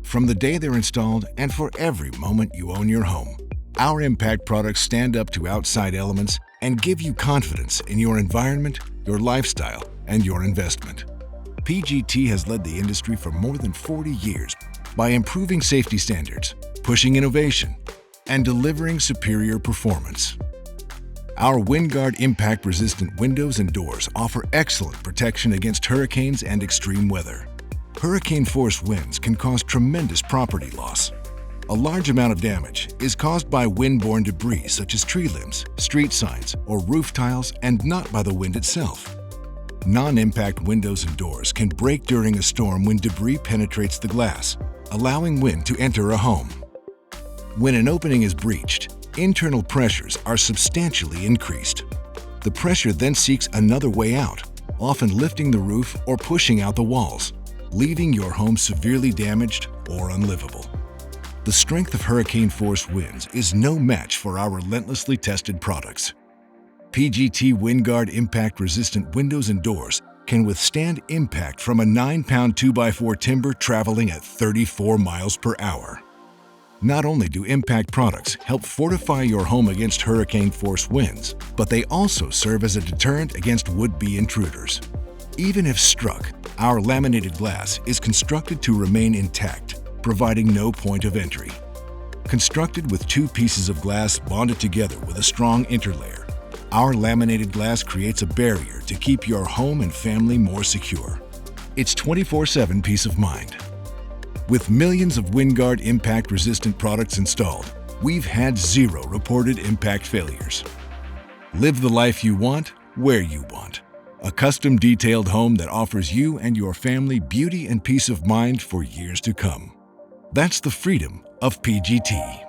from the day they're installed and for every moment you own your home. Our impact products stand up to outside elements and give you confidence in your environment, your lifestyle, and your investment. PGT has led the industry for more than 40 years by improving safety standards, pushing innovation, and delivering superior performance. Our WindGuard impact-resistant windows and doors offer excellent protection against hurricanes and extreme weather. Hurricane-force winds can cause tremendous property loss. A large amount of damage is caused by wind-borne debris such as tree limbs, street signs, or roof tiles, and not by the wind itself. Non-impact windows and doors can break during a storm when debris penetrates the glass, allowing wind to enter a home. When an opening is breached, internal pressures are substantially increased. The pressure then seeks another way out, often lifting the roof or pushing out the walls, leaving your home severely damaged or unlivable. The strength of hurricane-force winds is no match for our relentlessly tested products. PGT WindGuard impact-resistant windows and doors can withstand impact from a 9-pound 2x4 timber traveling at 34 miles per hour. Not only do impact products help fortify your home against hurricane-force winds, but they also serve as a deterrent against would-be intruders. Even if struck, our laminated glass is constructed to remain intact, providing no point of entry. Constructed with 2 pieces of glass bonded together with a strong interlayer, our laminated glass creates a barrier to keep your home and family more secure. It's 24/7 peace of mind. With millions of WindGuard impact-resistant products installed, we've had 0 reported impact failures. Live the life you want, where you want. A custom detailed home that offers you and your family beauty and peace of mind for years to come. That's the freedom of PGT.